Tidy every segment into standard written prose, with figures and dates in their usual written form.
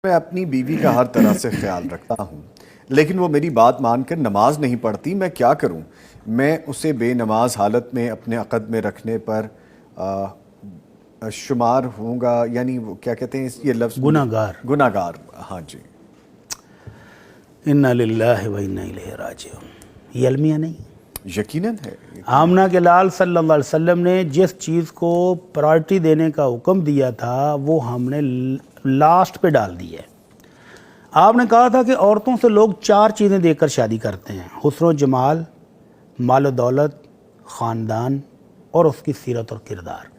میں اپنی بیوی کا ہر طرح سے خیال رکھتا ہوں، لیکن وہ میری بات مان کر نماز نہیں پڑھتی۔ میں کیا کروں؟ میں اسے بے نماز حالت میں اپنے عقد میں رکھنے پر شمار ہوں گا، یعنی وہ کیا کہتے ہیں یہ لفظ؟ گناہ گار۔ ہاں جی۔ انا للہ و انا الیہ راجعون، یہ المیہ نہیں، یقیناً ہے۔ آمنہ کے لال صلی اللہ علیہ وسلم نے جس چیز کو پرائرٹی دینے کا حکم دیا تھا وہ ہم نے لاسٹ پہ ڈال دی ہے۔ آپ نے کہا تھا کہ عورتوں سے لوگ 4 چیزیں دے کر شادی کرتے ہیں: حسن و جمال، مال و دولت، خاندان اور اس کی سیرت اور کردار۔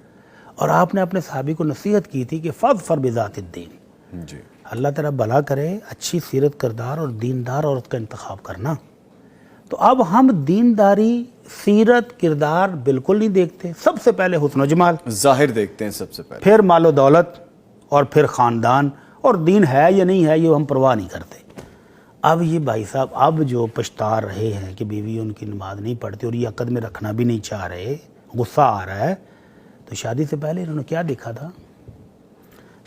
اور آپ نے اپنے صحابی کو نصیحت کی تھی کہ فاظفر بذات الدین، جی۔ اللہ تعالیٰ بھلا کرے، اچھی سیرت کردار اور دیندار عورت کا انتخاب کرنا۔ تو اب ہم دینداری، سیرت، کردار بالکل نہیں دیکھتے، سب سے پہلے حسن و جمال، ظاہر دیکھتے ہیں سب سے پہلے، پھر مال و دولت، اور پھر خاندان، اور دین ہے یا نہیں ہے یہ ہم پرواہ نہیں کرتے۔ اب یہ بھائی صاحب اب جو پچھتا رہے ہیں کہ بیوی ان کی نماز نہیں پڑھتی اور یہ عقد میں رکھنا بھی نہیں چاہ رہے، غصہ آ رہا ہے، تو شادی سے پہلے انہوں نے کیا دیکھا تھا؟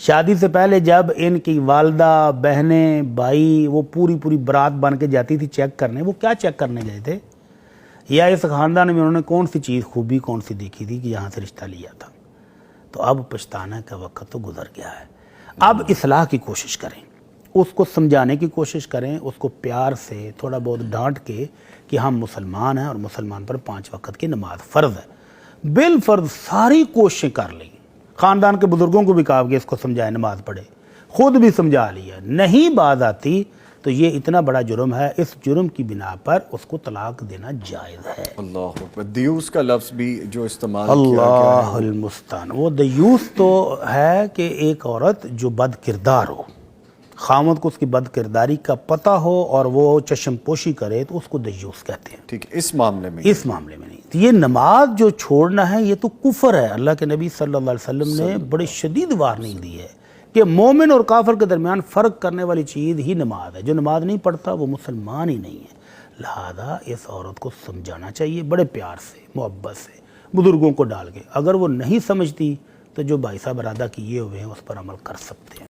شادی سے پہلے جب ان کی والدہ، بہنیں، بھائی وہ پوری برات بن کے جاتی تھی چیک کرنے، وہ کیا چیک کرنے گئے تھے؟ یا اس خاندان میں انہوں نے کون سی چیز، خوبی کون سی دیکھی تھی کہ یہاں سے رشتہ لیا تھا؟ تو اب پچھتانے کا وقت تو گزر گیا ہے۔ اب اصلاح کی کوشش کریں، اس کو سمجھانے کی کوشش کریں، اس کو پیار سے تھوڑا بہت ڈانٹ کے کہ ہم مسلمان ہیں اور مسلمان پر 5 وقت کی نماز فرض ہے، بالفرض ساری کوششیں کر لیں۔ خاندان کے بزرگوں کو بھی کہا کہ اس کو سمجھائے نماز پڑھے، خود بھی سمجھا لیا، نہیں بات آتی تو یہ اتنا بڑا جرم ہے، اس جرم کی بنا پر اس کو طلاق دینا جائز ہے۔ اللہ اکبر۔ دیوس کا لفظ بھی جو استعمال کیا گیا اللہ ہے، المستعان، وہ دیوس تو ہے کہ ایک عورت جو بد کردار ہو، خامد کو اس کی بد کرداری کا پتہ ہو اور وہ چشم پوشی کرے تو اس کو دیوس کہتے ہیں۔ ٹھیک، اس معاملے میں اس معاملے میں نہیں۔ تو یہ نماز جو چھوڑنا ہے یہ تو کفر ہے۔ اللہ کے نبی صلی اللہ علیہ وسلم نے بڑی شدید وارننگ دی ہے کہ مومن اور کافر کے درمیان فرق کرنے والی چیز ہی نماز ہے۔ جو نماز نہیں پڑھتا وہ مسلمان ہی نہیں ہے۔ لہذا اس عورت کو سمجھانا چاہیے بڑے پیار سے، محبت سے، بزرگوں کو ڈال کے۔ اگر وہ نہیں سمجھتی تو جو بھائی صاحب ارادہ کیے ہوئے ہیں اس پر عمل کر سکتے ہیں۔